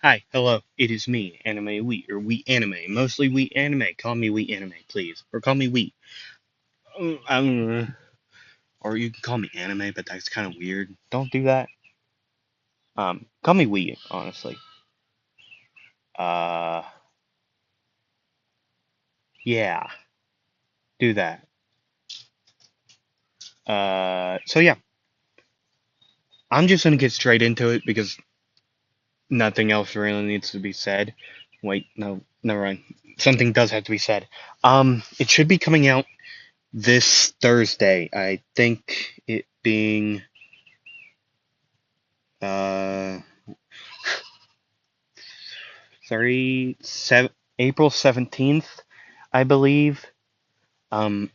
Hi, hello, it is me, Anime Wheat, or Wheat Anime. Mostly Wheat Anime. Call me Wheat Anime, please. Or call me Wheat. Or you can call me Anime, but that's kind of weird. Don't do that. Call me Wheat, honestly. Uh, yeah, do that. So yeah, I'm just gonna get straight into it because nothing else really needs to be said. Wait, no, never mind. Something does have to be said. It should be coming out this Thursday. I think it being uh 30, April 17th, I believe. Um,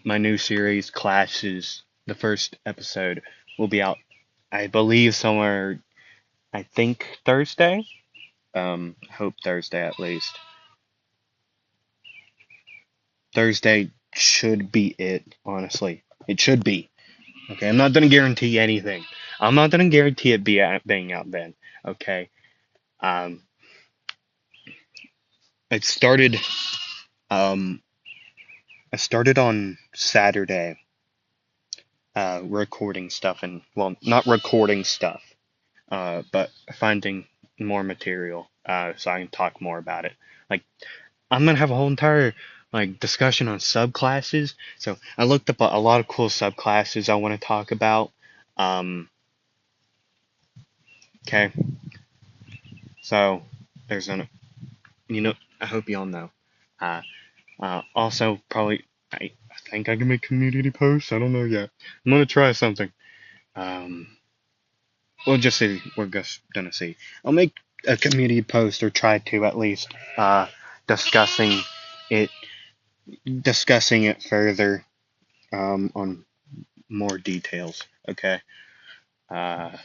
my new series, Clashes, the first episode will be out, I believe, somewhere, I think Thursday. Hope Thursday at least. Thursday should be it, honestly. It should be. Okay, I'm not gonna guarantee anything. I'm not gonna guarantee it being out then. Okay. Um, it started. Um, I started on Saturday, recording stuff and, well, not recording stuff, but finding more material, so I can talk more about it. Like, I'm gonna have a whole entire like discussion on subclasses. So I looked up a lot of cool subclasses I want to talk about. Um, okay, so there's an, I hope you all know. Uh, Also, probably, I think I can make community posts. I don't know yet. I'm gonna try something. Um, we'll just see. We're just gonna see. I'll make a community post or try to at least, discussing it, discussing it further, on more details. Okay. Uh,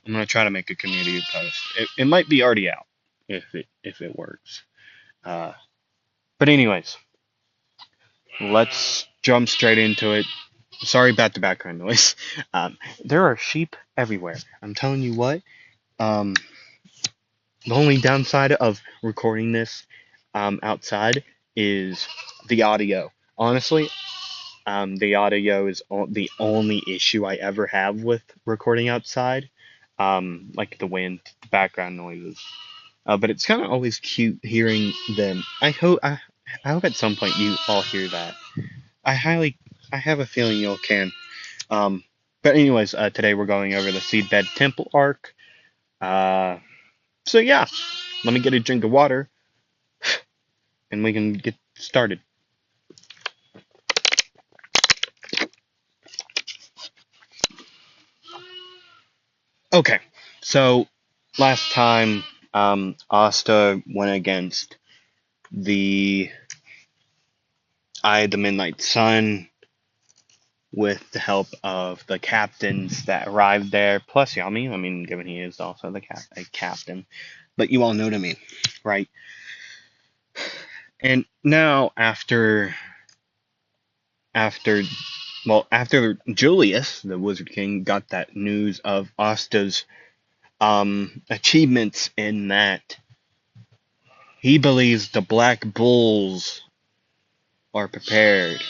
I'm gonna try to make a community post. It might be already out if it works. Uh, but anyways, let's jump straight into it. Sorry about the background noise. There are sheep everywhere. I'm telling you what. Um, the only downside of recording this, outside, is the audio. Honestly, the audio is the only issue I ever have with recording outside. Like the wind, the background noises. But it's kind of always cute hearing them. I hope at some point you all hear that. I highly, I have a feeling you all can. Um, but anyways, today we're going over the Seedbed Temple arc. Uh, so yeah, let me get a drink of water and we can get started. Okay, so last time, Asta went against the Eye of the Midnight Sun with the help of the captains that arrived there, plus Yami. I mean, given he is also a captain, but you all know what I mean, right? And now after after Julius, the Wizard King, got that news of Asta's achievements in that he believes the Black Bulls are prepared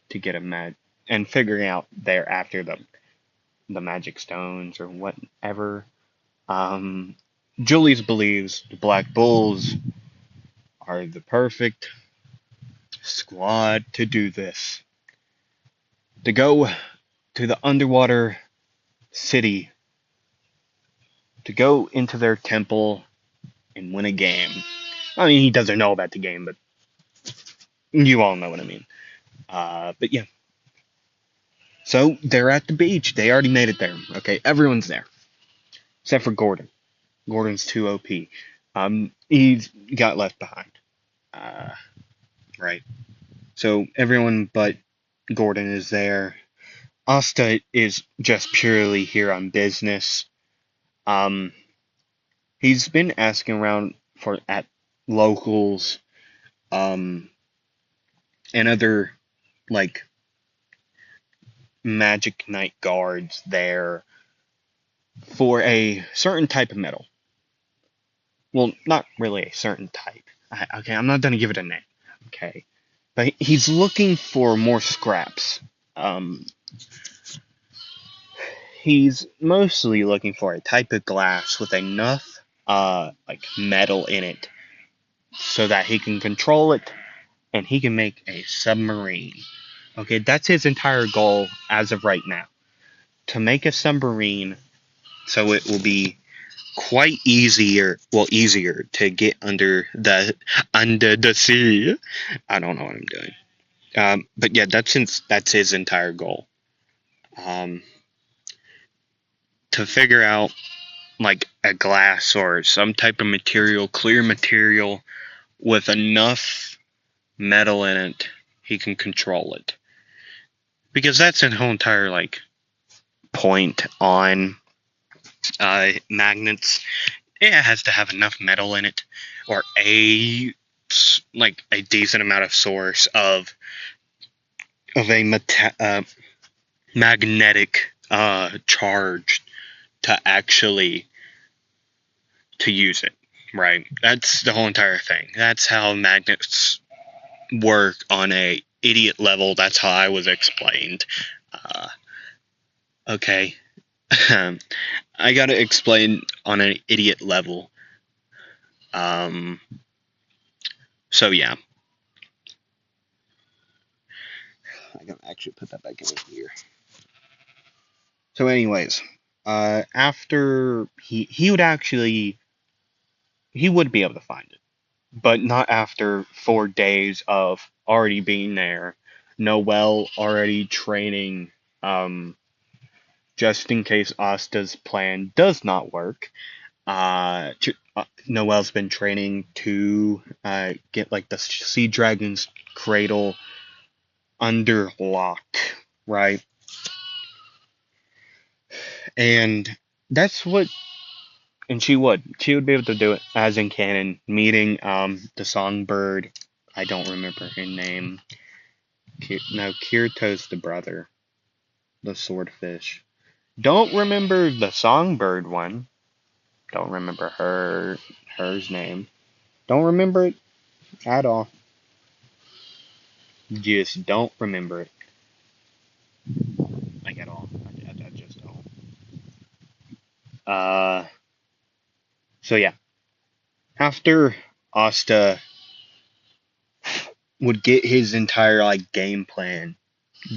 to get a and figuring out there after the magic stones or whatever. Um, Julius believes the Black Bulls are the perfect squad to do this. To go to the underwater city, to go into their temple and win a game. I mean, he doesn't know about the game, but you all know what I mean. But yeah. So they're at the beach. They already made it there. Okay, everyone's there except for Gordon. Gordon's too OP. He's got left behind. Uh, right. So everyone but Gordon is there. Asta is just purely here on business. Um, he's been asking around for at locals, um, and other like magic knight guards there for a certain type of metal. well, not really a certain type. Okay, I'm not gonna give it a name. Okay, but he's looking for more scraps. Um, he's mostly looking for a type of glass with enough, like metal in it, so that he can control it and he can make a submarine. Okay, that's his entire goal as of right now. To make a submarine so it will be quite easier to get under the sea. I don't know what I'm doing. But yeah, that's his entire goal. Um, to figure out like a glass or some type of material, clear material with enough metal in it, he can control it. Because that's his whole entire like point on magnets. It has to have enough metal in it, or a decent amount of source of a magnetic charge to actually to use it. Right. That's the whole entire thing. That's how magnets work on a idiot level. That's how I was explained. Uh, okay. I gotta explain on an idiot level. Um, so yeah, I gotta actually put that back in here. So, anyways, after he would be able to find it, but not after 4 days of already being there. Noel already training, just in case Asta's plan does not work. Noel's been training to get like the sea dragon's cradle under lock, right? And that's what, and she would be able to do it as in canon, meeting the songbird. I don't remember her name. No, Kirito's the brother, the swordfish. Don't remember the songbird one. Don't remember her's name. Don't remember it at all. Just don't remember it. Like at all. I just don't. Uh, so yeah. After Asta would get his entire like game plan,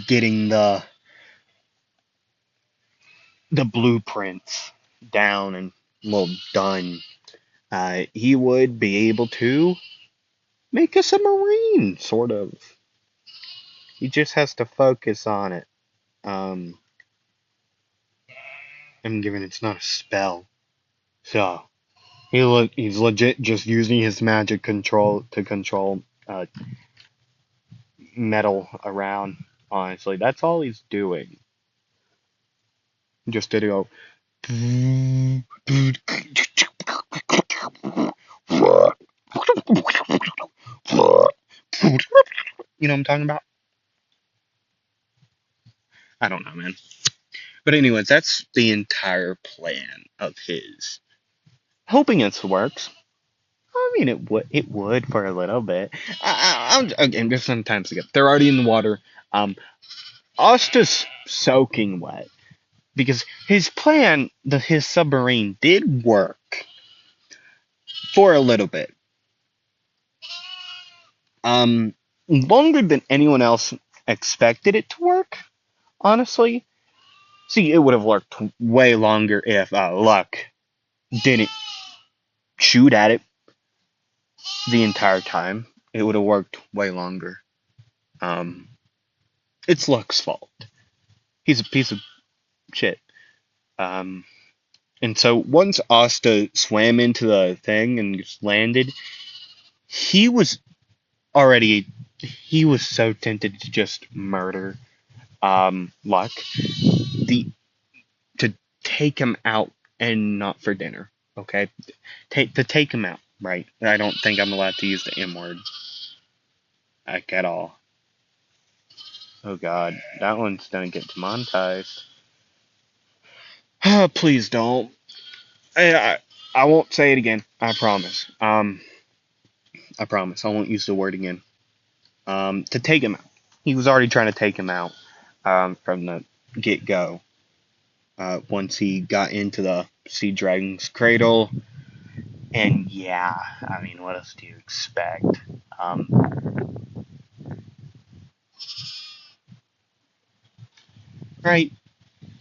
getting the blueprints down and well done, he would be able to make a submarine, sort of. He just has to focus on it. Um, I'm given it's not a spell, so he's legit just using his magic control to control metal around. Honestly, that's all he's doing. Just to go. You know what I'm talking about? I don't know, man. But anyways, that's the entire plan of his. Hoping it works. I mean, it would for a little bit. Again, just sometimes again, they're already in the water. Um, Asta's soaking wet because his plan, his submarine, did work for a little bit. Longer than anyone else expected it to work. Honestly, see, it would have worked way longer if Luck didn't shoot at it the entire time. It would have worked way longer. Um, it's Luck's fault. He's a piece of shit. Um, and so once Asta swam into the thing and just landed, he was already he was so tempted to just murder Luck, the to take him out and not for dinner. Okay, take him out. Right. I don't think I'm allowed to use the M word like at all. Oh God, that one's gonna get demonetized. Please don't. I won't say it again. I promise. I promise. I won't use the word again. To take him out. He was already trying to take him out. From the get go. Once he got into the Sea Dragon's cradle, and yeah, I mean, what else do you expect? Um, right?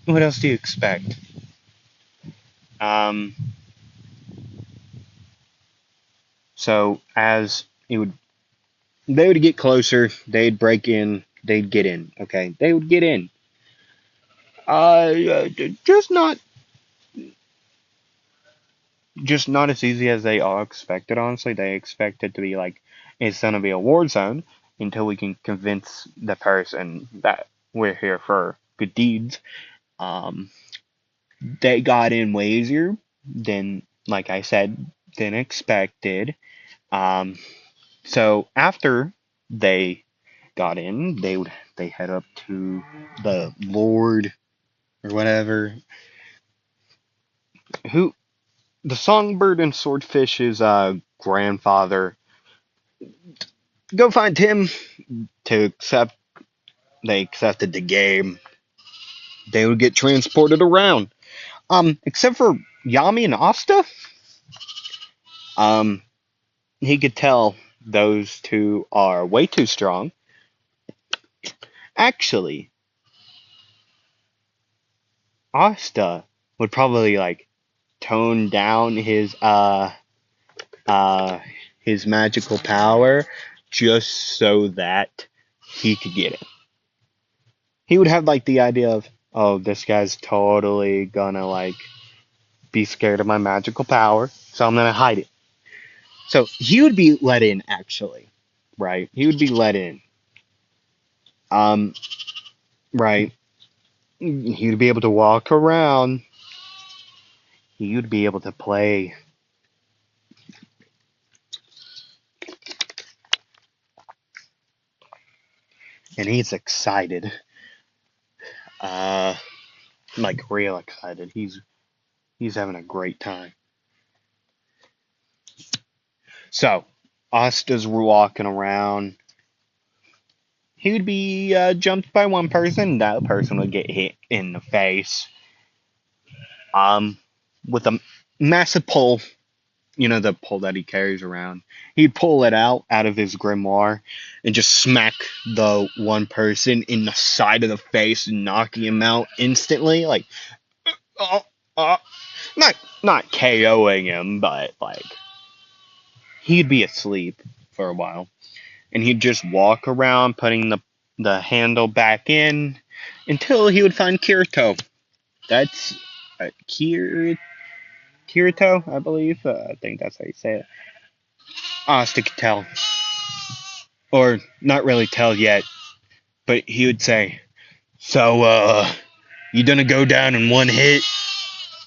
What else do you expect? Um, so as it would, they would get closer. They'd break in. They'd get in. Okay, they would get in. Just not, just not as easy as they all expected. Honestly, they expected to be like, it's gonna be a war zone until we can convince the person that we're here for good deeds. Um, they got in way easier than, like I said, than expected. Um, so after they got in, they head up to the Lord or whatever. Who the songbird and swordfish's grandfather. Go find him to accept. They accepted the game. They would get transported around. Except for Yami and Asta. Um, he could tell those two are way too strong. Actually, Asta would probably like tone down uh his magical power just so that he could get it. He would have like the idea of, oh, this guy's totally gonna like be scared of my magical power, so I'm gonna hide it. So he would be let in actually, right? He would be let in. Um, right. He would be able to walk around. He would be able to play. And he's excited. Uh, like real excited. He's having a great time. So, Asta's walking around. He would be jumped by one person. That person would get hit in the face. Um, with a massive pole. You know the pole that he carries around. He'd pull it out of his grimoire and just smack the one person in the side of the face, knocking him out instantly. Like, uh, uh, not not KOing him, but like he'd be asleep for a while, and he'd just walk around putting the handle back in until he would find Kirito. That's Kirito, I believe. I think that's how you say it. Asta could tell, or not really tell yet, but he would say, "So, you gonna go down in one hit,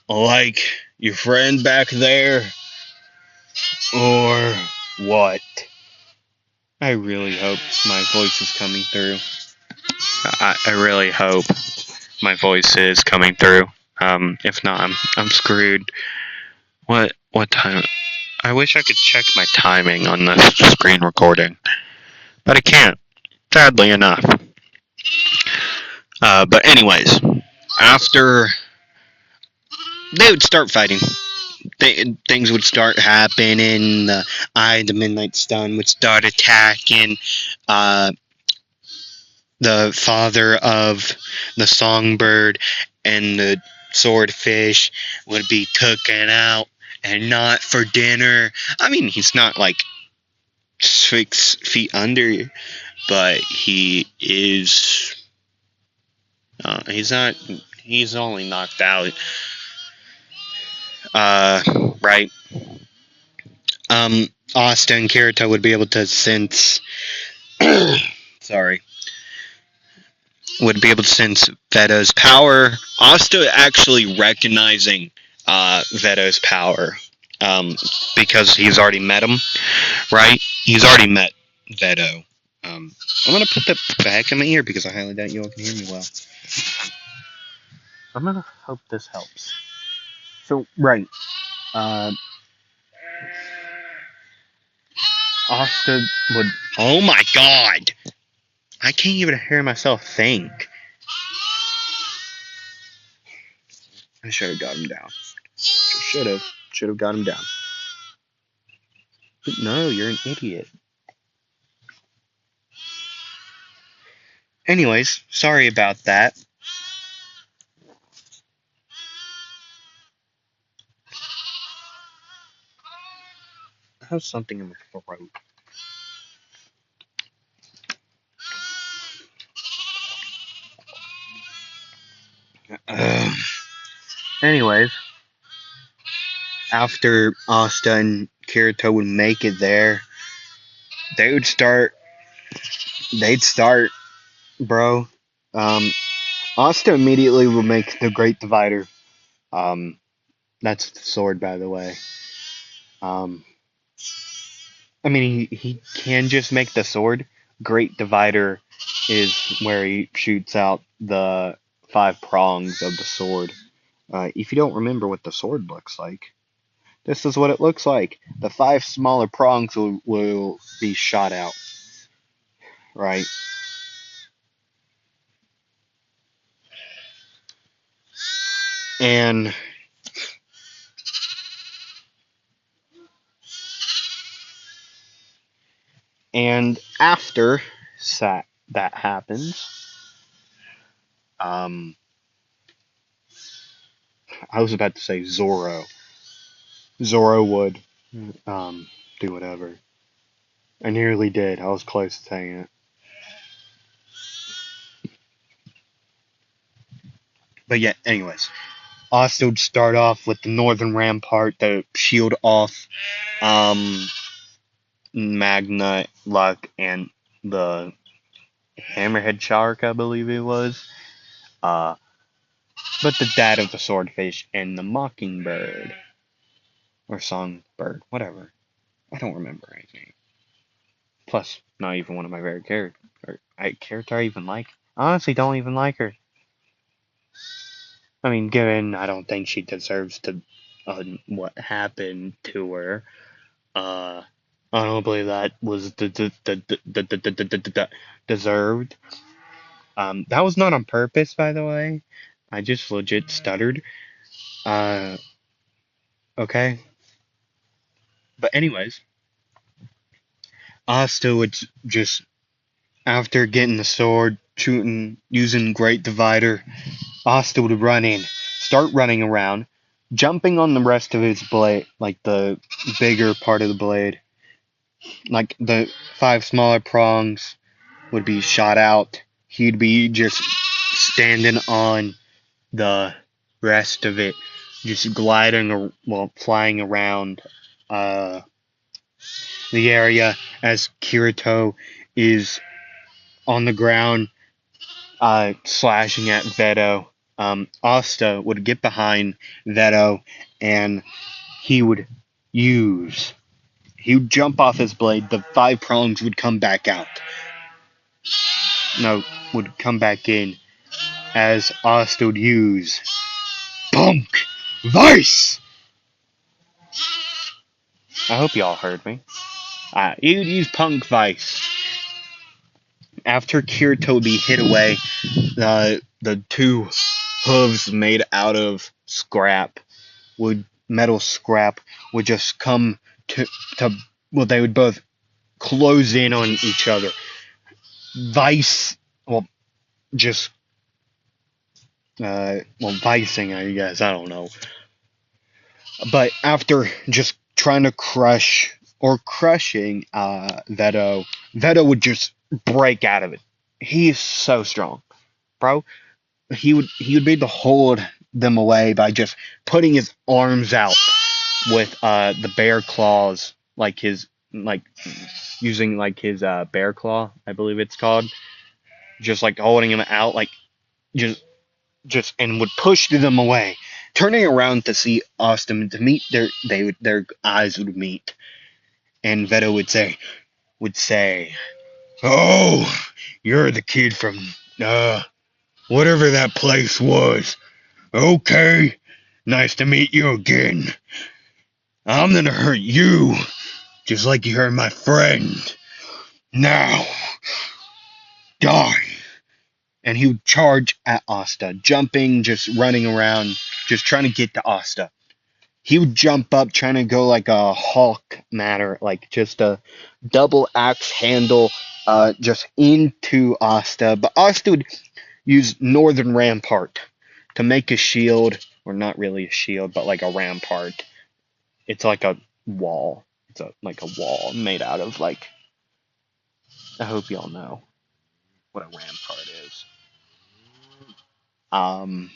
like your friend back there, or what?" I really hope my voice is coming through. I really hope my voice is coming through. If not, I'm screwed. What time? I wish I could check my timing on this screen recording, but I can't. Sadly enough. But anyways, after they would start fighting, things would start happening. The Midnight Stun would start attacking. Uh, the father of the songbird and the swordfish would be taken out and not for dinner. I mean, he's not like 6 feet under, but he is. He's not. He's only knocked out. Uh, right. Asta and Kirito would be able to sense. Sorry. Would be able to sense Veto's power. Asta actually recognizing Veto's power, because he's already met him, right? He's already met Veto. I'm gonna put the back in my ear because I highly doubt you all can hear me well. I'm gonna hope this helps. So, right. Uh, Asta would. Oh my god! I can't even hear myself think. I should have got him down. Should have. Should have got him down. But no, you're an idiot. Anyways, sorry about that. I have something in my throat. Ugh. Anyways, after Asta and Kirito would make it there, they would start. They'd start, bro. Um, Asta immediately would make the Great Divider. Um, that's the sword, by the way. Um, I mean, he can just make the sword. Great Divider is where he shoots out the five prongs of the sword. If you don't remember what the sword looks like, this is what it looks like. The five smaller prongs will be shot out, right? And after that happens, um, I was about to say Zoro. Zoro would um, do whatever. I nearly did. I was close to saying it. But yeah, anyways. Asta would start off with the northern rampart to shield off um, Magna, Luck, and the Hammerhead Shark, I believe it was. Uh, but the dad of the swordfish and the mockingbird. Or songbird, whatever. I don't remember anything. Plus, not even one of my favorite characters. Character I even like. I honestly don't even like her. I mean, given I don't think she deserves to what happened to her. Uh, I don't believe that was deserved. That was not on purpose, by the way. I just legit stuttered. Uh, okay. But anyways, Asta would just after getting the sword, shooting, using Great Divider, Asta would start running around, jumping on the rest of his blade, like the bigger part of the blade, like the five smaller prongs would be shot out. He'd be just standing on the rest of it, just gliding well, flying around uh, the area as Kirito is on the ground slashing at Veto. Asta would get behind Veto and he would use. He would jump off his blade. The five prongs would come back out. No, would come back in as Asta would use Punk Vice. I hope y'all heard me. You'd use Punk Vice. After Kirito would be hit away, the two hooves made out of metal scrap would just come to well, they would both close in on each other. Vice, well, just vicing, I guess, I don't know. But after just trying to crushing Veto, Veto would just break out of it. He is so strong, bro. He would be able to hold them away by just putting his arms out with the bear claws, like using like his bear claw, I believe it's called, just like holding him out, like just and would push them away, turning around to see Austin to meet their eyes would meet, and Veto would say, "Oh, you're the kid from whatever that place was. Okay, nice to meet you again. I'm gonna hurt you, just like you hurt my friend. Now, die. And he would charge at Asta, jumping, just running around, just trying to get to Asta. He would jump up, trying to go like a Hulk manner, like just a double axe handle, just into Asta. But Asta would use Northern Rampart to make a shield, or not really a shield, but like a rampart. It's like a wall. It's like a wall made out of like. I hope y'all know what a rampart is. Um,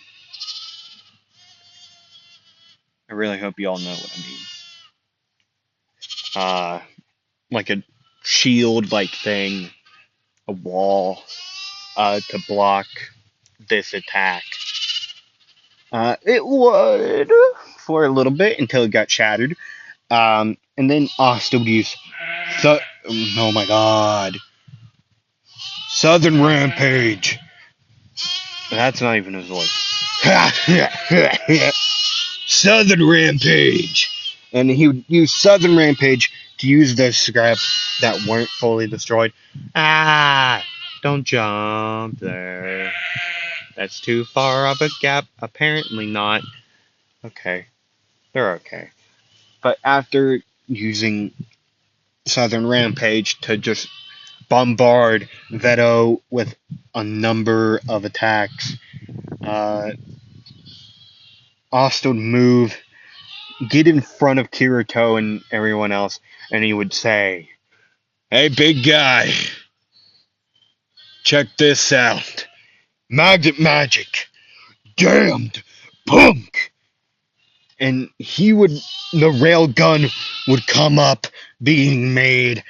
I really hope y'all know what I mean. Like a shield like thing, a wall, to block this attack. It would for a little bit until it got shattered. And then Asta would use oh my god. Southern Rampage. That's not even his voice. Southern Rampage. And he would use Southern Rampage to use those scraps that weren't fully destroyed. Ah, don't jump there. That's too far of a gap. Apparently not. Okay, they're okay. But after using Southern Rampage to just bombard Veto with a number of attacks, Asta would move, get in front of Kirito and everyone else, and he would say, "Hey, big guy, check this out. Magnet magic. Damned punk." And the rail gun would come up being made,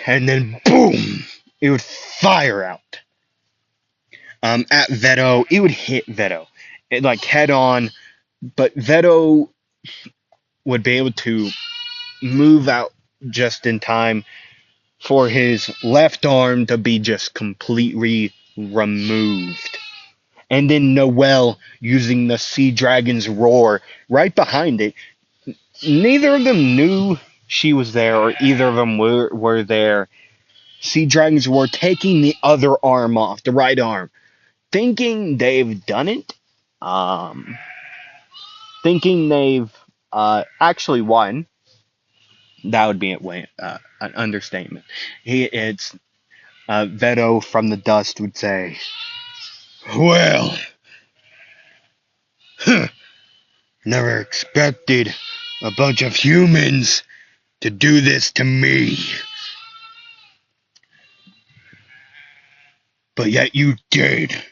and then boom, it would fire out. At Veto, it would hit Veto. It like head on, but Veto would be able to move out just in time for his left arm to be just completely removed. And then Noelle using the Sea Dragon's roar right behind it. Neither of them knew she was there, or either of them were there. Sea Dragon's roar taking the other arm off, the right arm, thinking they've done it. Um, Thinking they've actually won. That would be an understatement. It's Veto from the dust would say, "Well, never expected a bunch of humans to do this to me. But yet you did."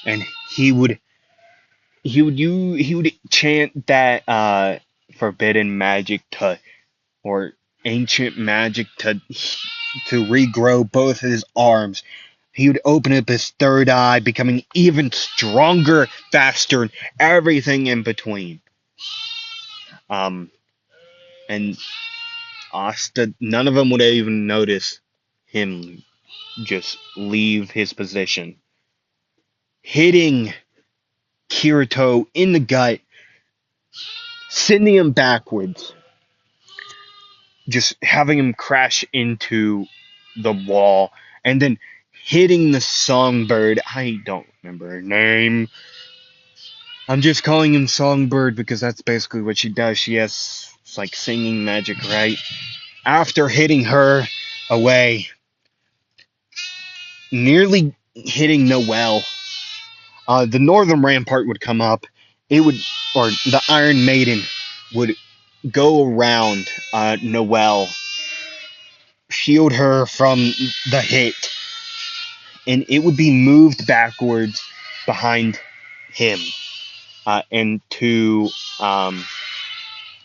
And he would chant that forbidden magic to, or ancient magic to regrow both his arms. He would open up his third eye, becoming even stronger, faster, and everything in between. And Asta, none of them would even notice him just leave his position, hitting Kirito in the gut, sending him backwards, just having him crash into the wall, and then hitting the songbird. I don't remember her name. I'm just calling him Songbird because that's basically what she does. She has like singing magic, right? After hitting her away, nearly hitting Noelle, the Northern Rampart would come up. Or the Iron Maiden would go around Noelle, shield her from the hit, and it would be moved backwards behind him, and to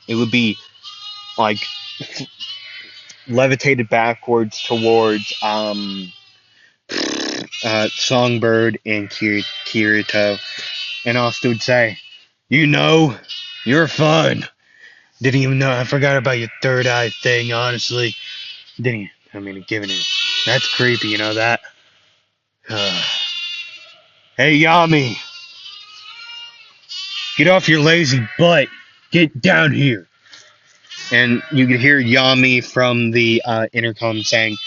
it would be like levitated backwards towards Songbird and Kirito, and Asta would say, "You're fun. Didn't even know. I forgot about your third eye thing, honestly. Didn't you? I mean, giving it. That's creepy, you know that? Hey, Yami. Get off your lazy butt. Get down here. And you could hear Yami from the intercom saying,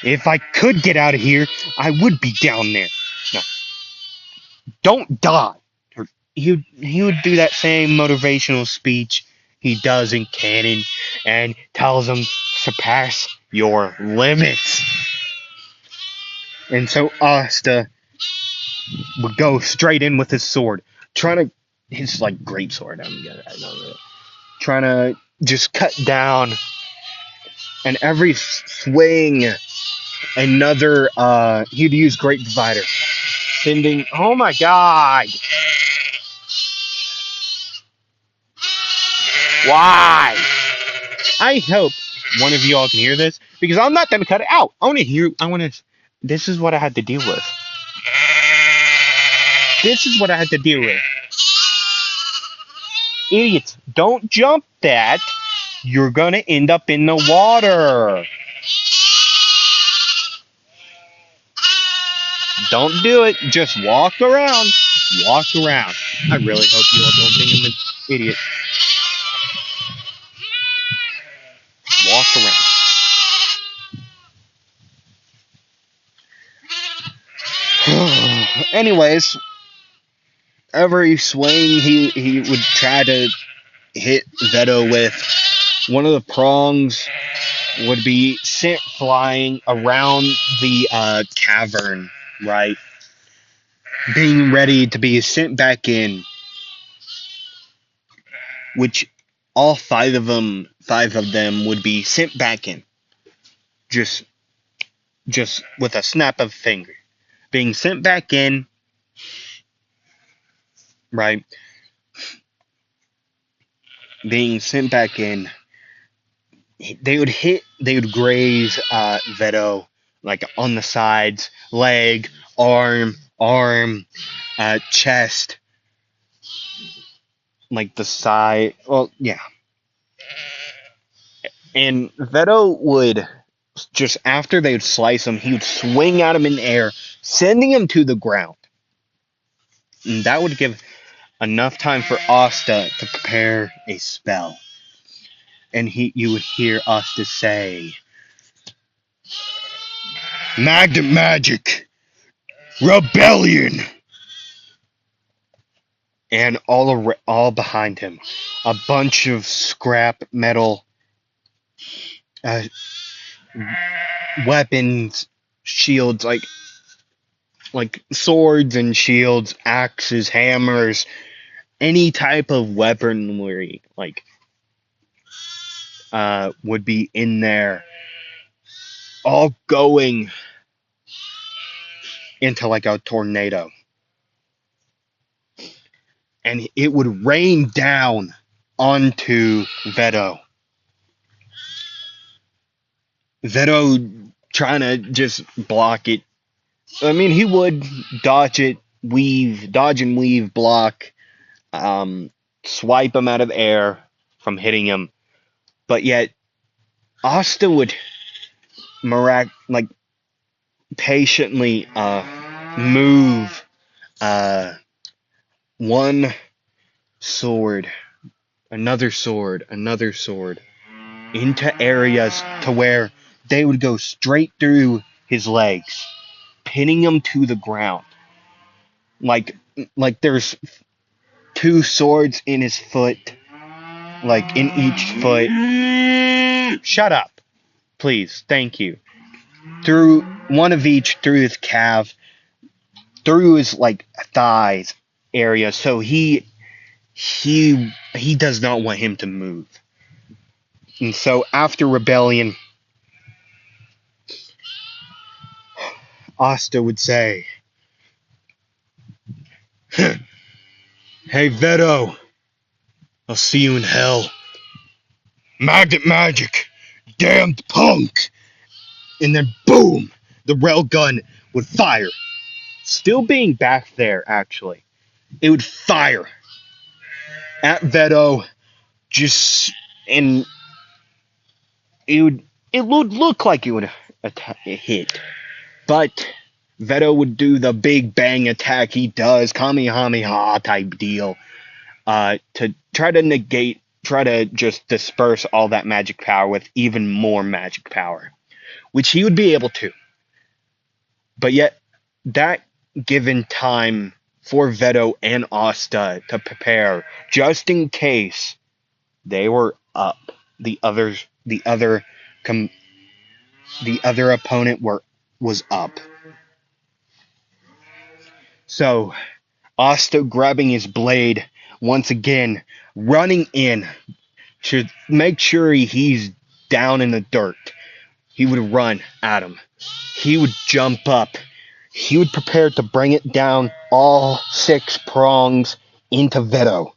if I could get out of here, I would be down there. No, don't die. He would do that same motivational speech he does in canon and tells them surpass your limits. And so Asta would go straight in with his sword, trying to his like great sword. Trying to just cut down, and every swing, another. He'd use Great Divider, sending. Oh my God! Why? I hope one of you all can hear this because I'm not gonna cut it out. I want to hear. I want to. This is what I had to deal with. This is what I had to deal with. Idiots! Don't jump that. You're gonna end up in the water. Don't do it. Just walk around. Walk around. I really hope you all don't think I'm an idiot. Walk around. Anyways, every swing he would try to hit Veto with, one of the prongs would be sent flying around the cavern, right? Being ready to be sent back in, which all five of them would be sent back in, just with a snap of a finger, being sent back in, right? Being sent back in, they would graze Veto like on the sides, leg, arm, chest, like the side. Well, yeah. And Veto would just after they would slice him, he would swing at him in the air, sending him to the ground. And that would give enough time for Asta to prepare a spell. And you would hear Asta say, Magnet Magic! Rebellion! And all behind him, a bunch of scrap metal uh, weapons, shields, like swords and shields, axes, hammers, any type of weaponry, would be in there, all going into like a tornado. And it would rain down onto Veto. Veto trying to just block it. I mean, he would dodge and weave, block, swipe him out of the air from hitting him. But yet, Asta would patiently move one sword, another sword, into areas to where they would go straight through his legs, pinning him to the ground. Like there's two swords in his foot, like in each foot. Shut up, please. Thank you. Through one of each, through his calf, through his thighs area. So he does not want him to move. And so after Rebellion, Asta would say, Hey Veto, I'll see you in hell. Magnet Magic, damned punk! And then boom, the railgun would fire. Still being back there, actually. It would fire at Veto, and it would look like it would hit, but Veto would do the big bang attack he does, Kamehameha type deal, to try to just disperse all that magic power with even more magic power, which he would be able to. But yet, that given time for Veto and Asta to prepare, just in case they were up, the other, com, the other opponent was up. So Asta grabbing his blade once again, running in to make sure he's down in the dirt. He would run at him. He would jump up. He would prepare to bring it down all six prongs into Veto.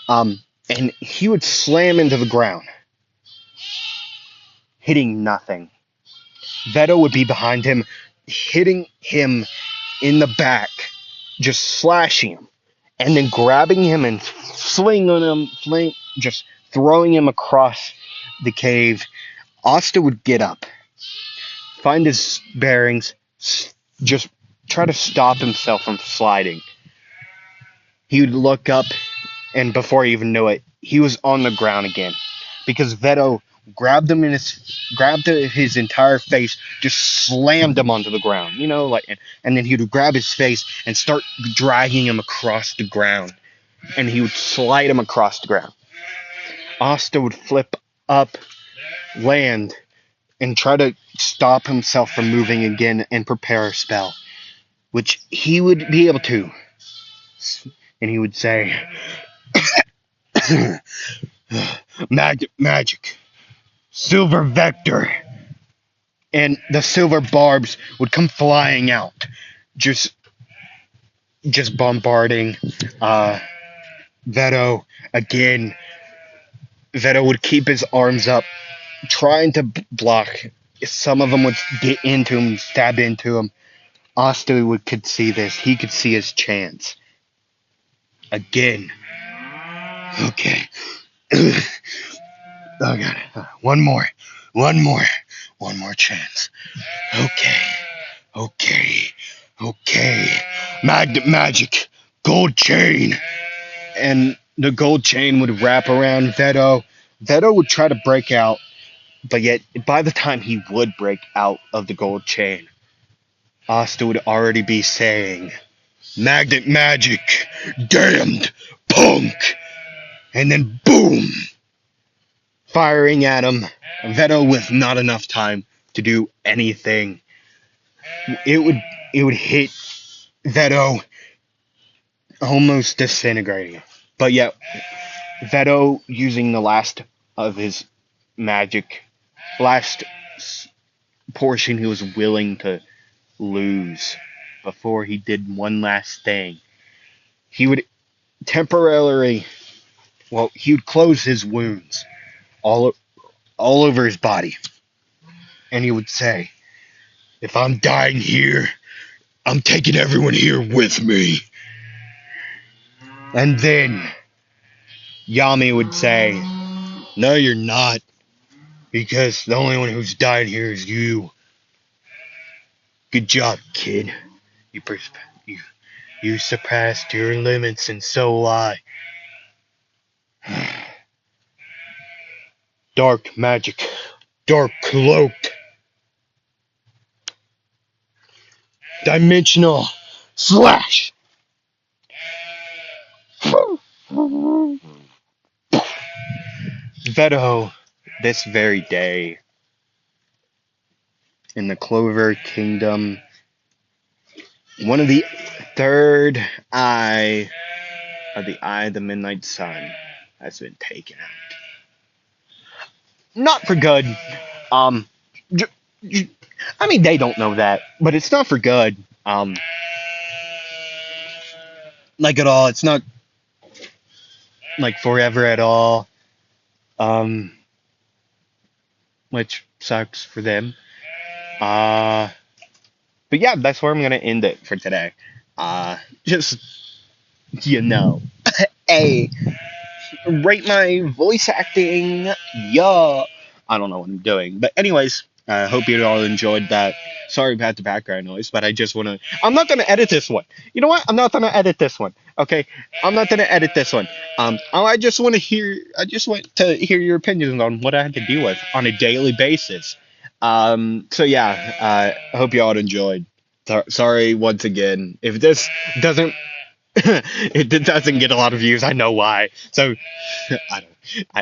And he would slam into the ground, hitting nothing. Veto would be behind him, hitting him in the back, just slashing him, and then grabbing him and just throwing him across the cave. Asta would get up, find his bearings, just try to stop himself from sliding. He would look up, and before he even knew it, he was on the ground again, because Veto grabbed his entire face, just slammed him onto the ground, and then he would grab his face and start dragging him across the ground, and he would slide him across the ground. Asta would flip up, land, and try to stop himself from moving again and prepare a spell, which he would be able to. And he would say, magic, silver vector. And the silver barbs would come flying out, just bombarding Veto again. Veto would keep his arms up, trying to block. Some of them would get into him, stab into him. Asta could see this. He could see his chance. Again. Okay. Oh god. One more chance. Okay. Magic. Gold chain. And the gold chain would wrap around Veto. Veto would try to break out, but yet by the time he would break out of the gold chain, Asta would already be saying, Magnet magic, damned punk, and then boom, firing at him. Veto with not enough time to do anything. It would hit Veto, almost disintegrating him. But yet, Veto using the last of his magic, last portion he was willing to lose before he did one last thing. He would temporarily, he would close his wounds all over his body. And he would say, if I'm dying here, I'm taking everyone here with me. And then Yami would say, no, you're not, because the only one who's dying here is you. Good job, kid. You surpassed your limits, and so will I. Dark magic. Dark cloaked. Dimensional slash. Veto, this very day, in the Clover Kingdom, one of the third eye of the Eye of the Midnight Sun has been taken out. Not for good. I mean, they don't know that, but it's not for good. Like at all. It's not like forever at all. Which sucks for them. But yeah, that's where I'm gonna end it for today. Just hey, rate my voice acting. Yeah, I don't know what I'm doing, but anyways, I hope you all enjoyed that. Sorry about the background noise, but I'm not gonna edit this one. You know what? I'm not gonna edit this one. Okay, I'm not gonna edit this one. I just want to hear. I just want to hear your opinions on what I had to deal with on a daily basis. So yeah, I hope you all enjoyed. Sorry once again if this doesn't it doesn't get a lot of views. I know why. So I don't.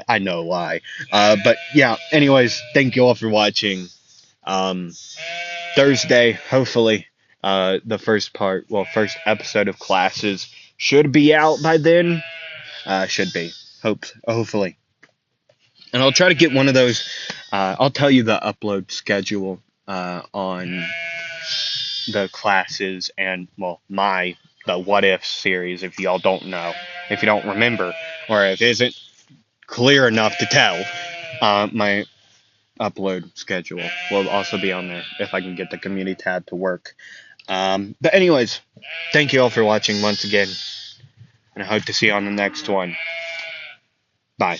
I know why. But yeah. Anyways, thank you all for watching. Um, Thursday, hopefully, the first episode of classes should be out by then. Should be. Hopefully. And I'll try to get one of those. I'll tell you the upload schedule on the classes and the what if series. If y'all don't know, if you don't remember, or if it isn't clear enough to tell, my upload schedule will also be on there if I can get the community tab to work. But anyways, thank you all for watching once again, and I hope to see you on the next one. Bye.